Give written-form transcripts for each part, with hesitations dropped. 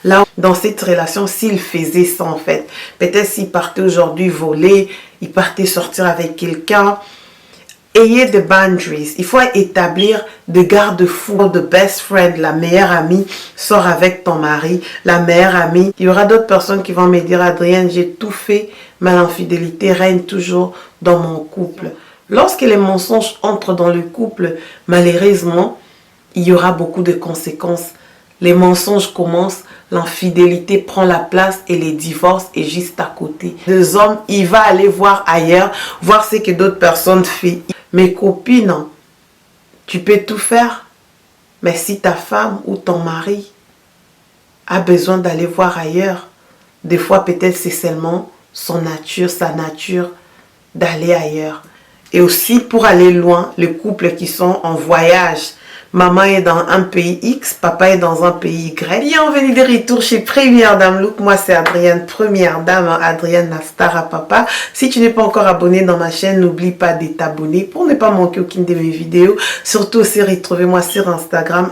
Là, dans cette relation, s'il faisait ça en fait, peut-être s'il partait aujourd'hui voler, il partait sortir avec quelqu'un, ayez des boundaries. Il faut établir des garde-fous. The best friend, la meilleure amie, sort avec ton mari, la meilleure amie. Il y aura d'autres personnes qui vont me dire, Adrienne, j'ai tout fait, mais l'infidélité règne toujours dans mon couple. Lorsque les mensonges entrent dans le couple, malheureusement, il y aura beaucoup de conséquences. Les mensonges commencent, l'infidélité prend la place et les divorces est juste à côté. Les hommes, il va aller voir ailleurs, voir ce que d'autres personnes font. Mes copines, tu peux tout faire, mais si ta femme ou ton mari a besoin d'aller voir ailleurs, des fois peut-être c'est seulement sa nature d'aller ailleurs. Et aussi pour aller loin, les couples qui sont en voyage, maman est dans un pays X, papa est dans un pays Y. Bienvenue de retour chez Première Dame Look. Moi, c'est Adrienne, Première Dame, Adrienne, la star à papa. Si tu n'es pas encore abonné dans ma chaîne, n'oublie pas de t'abonner pour ne pas manquer aucune de mes vidéos. Surtout aussi, retrouvez-moi sur Instagram,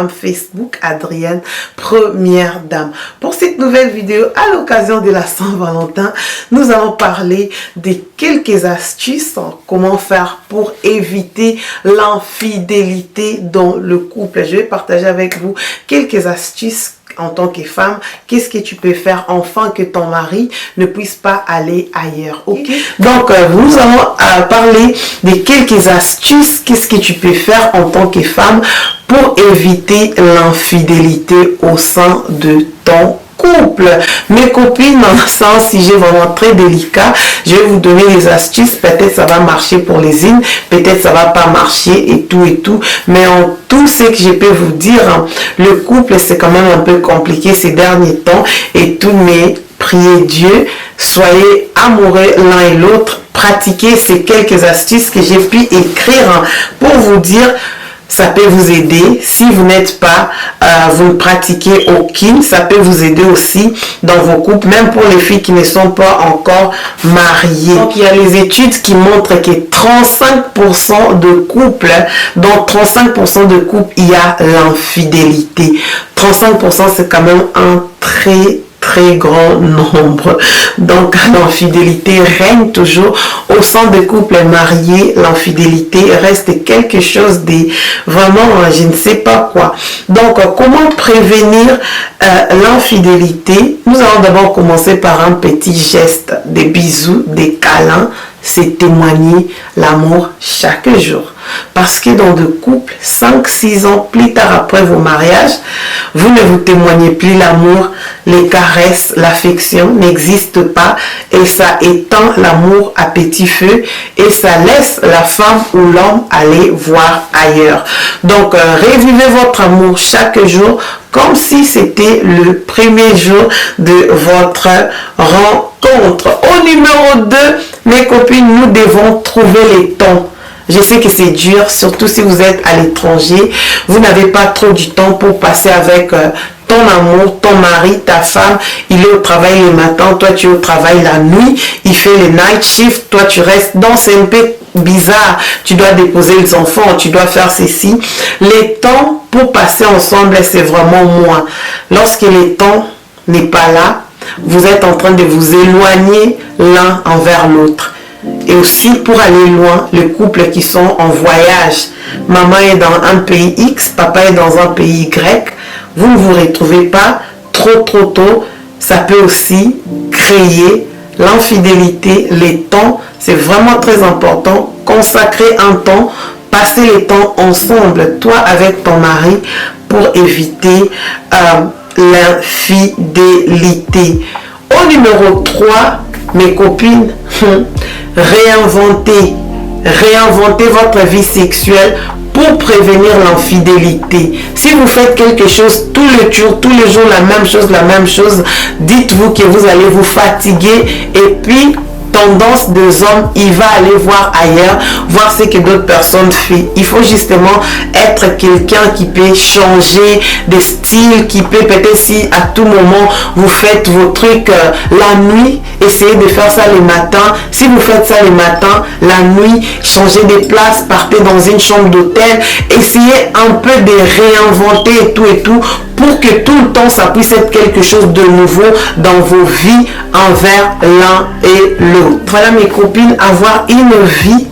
Facebook, Adrienne, Première Dame. Pour cette nouvelle vidéo, à l'occasion de la Saint-Valentin, nous allons parler de quelques astuces, comment faire pour éviter l'infidélité dans le couple. Je vais partager avec vous quelques astuces en tant que femme. Qu'est-ce que tu peux faire afin que ton mari ne puisse pas aller ailleurs. Okay? Donc, nous allons parler de quelques astuces. Qu'est-ce que tu peux faire en tant que femme pour éviter l'infidélité au sein de ton couple. Mes copines, c'est un sujet vraiment très délicat. Je vais vous donner des astuces. Peut-être ça va marcher pour les unes, peut-être ça va pas marcher et tout. Mais en tout ce que je peux vous dire, le couple c'est quand même un peu compliqué ces derniers temps et tout, mais priez Dieu, soyez amoureux l'un et l'autre, pratiquez ces quelques astuces que j'ai pu écrire pour vous dire. Ça peut vous aider. Si vous n'êtes pas, vous ne pratiquez aucune, ça peut vous aider aussi dans vos couples, même pour les filles qui ne sont pas encore mariées. Donc, il y a les études qui montrent que 35% de couples, dans 35% de couples, il y a l'infidélité. 35% c'est quand même un très grand nombre. Donc l'infidélité règne toujours au sein des couples mariés. L'infidélité reste quelque chose de vraiment je ne sais pas quoi. Donc comment prévenir l'infidélité? Nous allons d'abord commencer par un petit geste, des bisous, des câlins. C'est témoigner l'amour chaque jour. Parce que dans deux couples, 5-6 ans plus tard après vos mariages, vous ne vous témoignez plus l'amour, les caresses, l'affection n'existent pas et ça éteint l'amour à petit feu et ça laisse la femme ou l'homme aller voir ailleurs. Donc, revivez votre amour chaque jour comme si c'était le premier jour de votre rencontre. Au numéro 2, mes copines, nous devons trouver les temps. Je sais que c'est dur, surtout si vous êtes à l'étranger. Vous n'avez pas trop du temps pour passer avec ton amour, ton mari, ta femme. Il est au travail le matin, toi tu es au travail la nuit. Il fait le night shift, toi tu restes dans c'est un peu bizarre. Tu dois déposer les enfants, tu dois faire ceci. Les temps pour passer ensemble, c'est vraiment moins. Lorsque le temps n'est pas là, vous êtes en train de vous éloigner l'un envers l'autre. Et aussi pour aller loin, les couples qui sont en voyage, maman est dans un pays X, papa est dans un pays Y, vous ne vous retrouvez pas trop tôt, ça peut aussi créer l'infidélité. Les temps, c'est vraiment très important. Consacrer un temps, passer les temps ensemble, toi avec ton mari, pour éviter l'infidélité. Au numéro 3, mes copines, réinventez votre vie sexuelle pour prévenir l'infidélité. Si vous faites quelque chose tous les jours, la même chose, dites-vous que vous allez vous fatiguer et puis tendance des hommes, il va aller voir ailleurs, voir ce que d'autres personnes font. Il faut justement être quelqu'un qui peut changer de style, qui peut peut-être si à tout moment vous faites vos trucs la nuit, essayez de faire ça le matin. Si vous faites ça le matin, la nuit, changez de place, partez dans une chambre d'hôtel, essayez un peu de réinventer et tout pour que tout le temps ça puisse être quelque chose de nouveau dans vos vies envers l'un et l'autre. Voilà mes copines, avoir une vie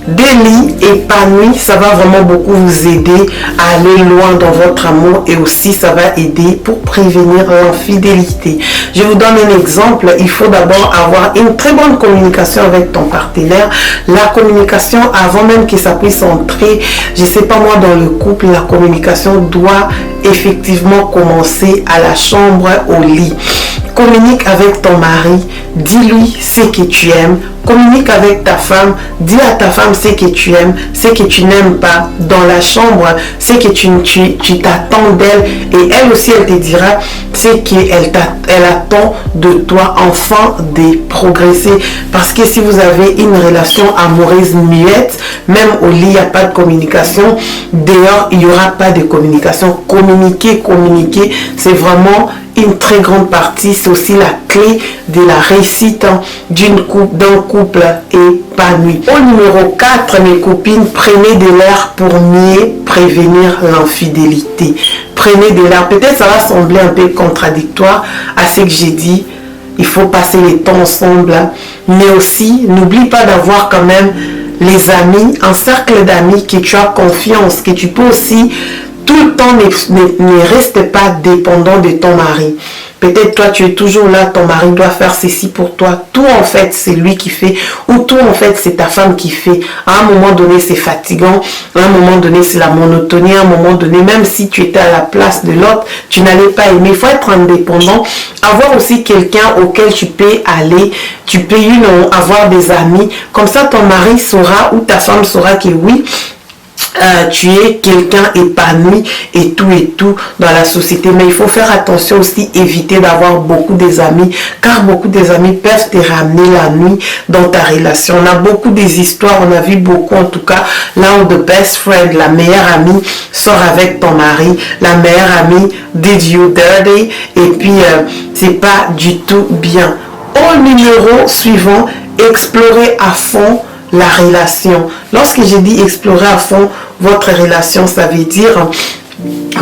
délit épanoui, ça va vraiment beaucoup vous aider à aller loin dans votre amour et aussi ça va aider pour prévenir l'infidélité. Je vous donne un exemple. Il faut d'abord avoir une très bonne communication avec ton partenaire. La communication, avant même que ça puisse entrer, je sais pas moi, dans le couple, la communication doit effectivement commencer à la chambre, au lit. Communique avec ton mari, dis-lui ce que tu aimes. Communique avec ta femme, dis à ta femme ce que tu aimes, ce que tu n'aimes pas dans la chambre, ce que tu t'attends d'elle, et elle aussi elle te dira ce qu'elle attend de toi, afin de progresser. Parce que si vous avez une relation amoureuse muette, même au lit il n'y a pas de communication, dehors il n'y aura pas de communication. Communiquer, c'est vraiment une très grande partie, c'est aussi la clé de la réussite d'un couple épanoui. Au numéro 4, mes copines, prenez de l'air pour mieux prévenir l'infidélité. Prenez de l'air. Peut-être ça va sembler un peu contradictoire à ce que j'ai dit. Il faut passer le temps ensemble. Mais aussi, n'oublie pas d'avoir quand même les amis, un cercle d'amis que tu as confiance, que tu peux aussi tout le temps ne reste pas dépendant de ton mari. Peut-être toi tu es toujours là, ton mari doit faire ceci pour toi. Tout en fait c'est lui qui fait, ou tout en fait c'est ta femme qui fait. À un moment donné c'est fatigant, à un moment donné c'est la monotonie, à un moment donné même si tu étais à la place de l'autre, tu n'allais pas aimer. Il faut être indépendant, avoir aussi quelqu'un auquel tu peux aller, tu peux avoir des amis. Comme ça ton mari saura ou ta femme saura que oui, tu es quelqu'un épanoui et tout dans la société. Mais il faut faire attention aussi, éviter d'avoir beaucoup des amis, car beaucoup des amis peuvent te ramener la nuit dans ta relation. On a beaucoup des histoires, on a vu beaucoup en tout cas, là où the best friend, la meilleure amie sort avec ton mari, la meilleure amie did you dirty, et puis c'est pas du tout bien. Au numéro suivant, explorer à fond la relation. Lorsque j'ai dit explorer à fond votre relation, ça veut dire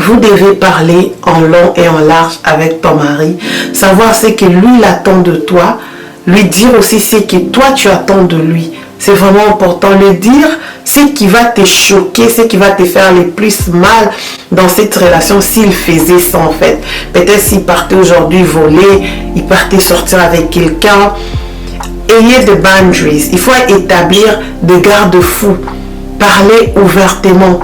vous devez parler en long et en large avec ton mari, savoir ce que lui il attend de toi, lui dire aussi ce que toi tu attends de lui. C'est vraiment important de dire ce qui va te choquer, ce qui va te faire le plus mal dans cette relation s'il faisait ça en fait. Peut-être s'il partait aujourd'hui voler, il partait sortir avec quelqu'un. Ayez des boundaries. Il faut établir des garde-fous. Parler ouvertement.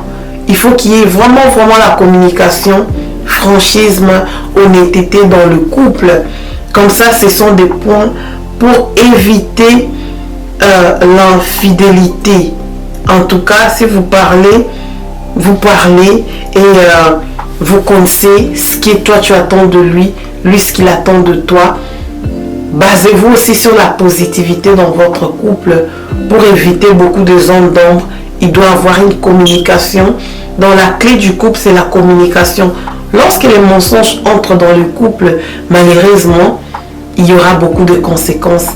Il faut qu'il y ait vraiment la communication, franchisme, honnêteté dans le couple. Comme ça, ce sont des points pour éviter l'infidélité. En tout cas, si vous parlez et vous connaissez ce que toi tu attends de lui ce qu'il attend de toi. Basez-vous aussi sur la positivité dans votre couple pour éviter beaucoup de zones d'ombre. Il doit avoir une communication. Dans la clé du couple, c'est la communication. Lorsque les mensonges entrent dans le couple, malheureusement, il y aura beaucoup de conséquences.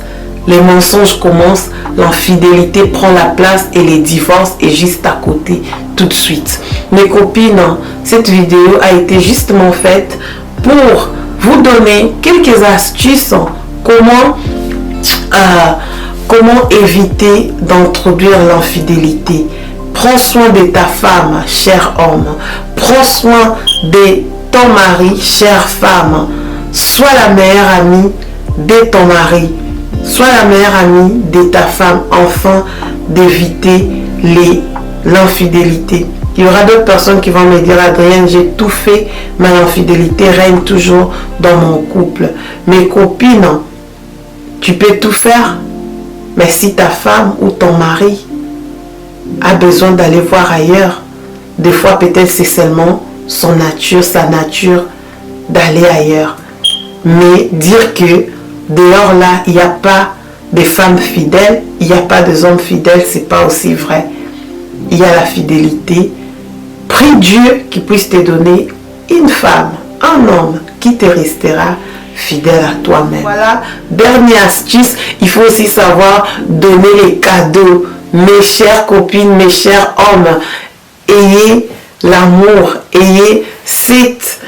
Les mensonges commencent, l'infidélité prend la place et les divorces est juste à côté tout de suite. Mes copines, cette vidéo a été justement faite pour vous donner quelques astuces. Comment éviter d'introduire l'infidélité. Prends soin de ta femme, cher homme. Prends soin de ton mari, chère femme. Sois la meilleure amie de ton mari. Sois la meilleure amie de ta femme, afin d'éviter l'infidélité. Il y aura d'autres personnes qui vont me dire, Adrienne, j'ai tout fait, mais l'infidélité règne toujours dans mon couple. Mes copines, tu peux tout faire, mais si ta femme ou ton mari a besoin d'aller voir ailleurs, des fois peut-être c'est seulement sa nature d'aller ailleurs. Mais dire que dehors là, il n'y a pas des femmes fidèles, il n'y a pas des hommes fidèles, c'est pas aussi vrai. Il y a la fidélité. Prie Dieu qu'il puisse te donner une femme, un homme qui te restera fidèle à toi-même. Voilà, dernière astuce, il faut aussi savoir donner les cadeaux. Mes chères copines, mes chers hommes, ayez l'amour, ayez cette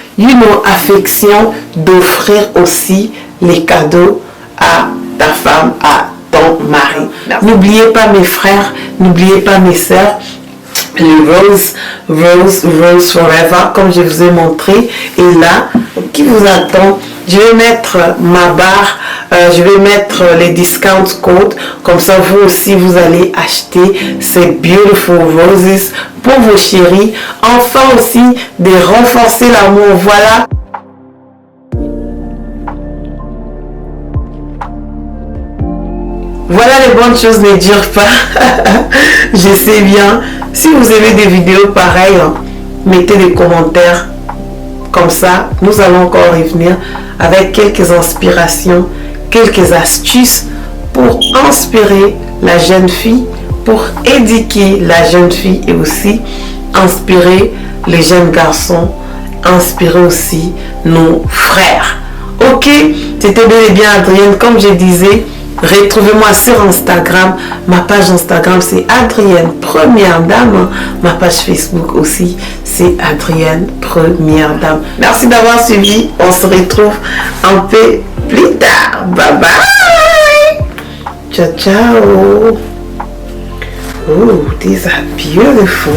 affection d'offrir aussi les cadeaux à ta femme, à ton mari. N'oubliez pas mes frères, n'oubliez pas mes sœurs, les Rose Forever, comme je vous ai montré. Et là, qui vous attend? Je vais mettre ma barre, je vais mettre les discount codes. Comme ça, vous aussi, vous allez acheter ces Beautiful Roses pour vos chéris. Enfin aussi, de renforcer l'amour. Voilà. Voilà, les bonnes choses ne durent pas. Je sais bien. Si vous aimez des vidéos pareilles, mettez des commentaires. Comme ça, nous allons encore y venir avec quelques inspirations, quelques astuces pour inspirer la jeune fille, pour éduquer la jeune fille et aussi inspirer les jeunes garçons, inspirer aussi nos frères. Ok, c'était bel et bien Adrienne, comme je disais. Retrouvez-moi sur Instagram. Ma page Instagram, c'est Adrienne Première Dame. Ma page Facebook aussi, c'est Adrienne Première Dame. Merci d'avoir suivi. On se retrouve un peu plus tard. Bye bye. Ciao, ciao. Oh, these are beautiful.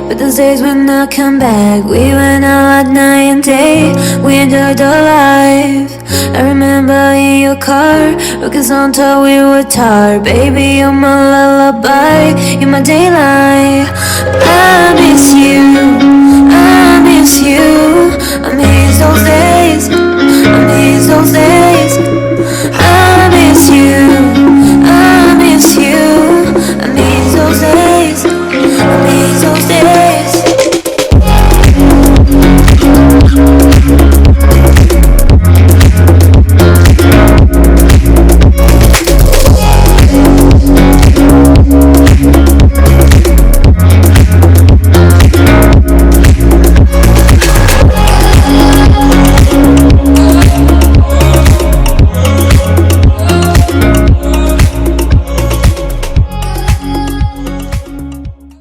But those days will not come back. We went out night and day. We enjoyed our life. I remember in your car, records on top, we were tired. Baby, you're my lullaby, you're my daylight.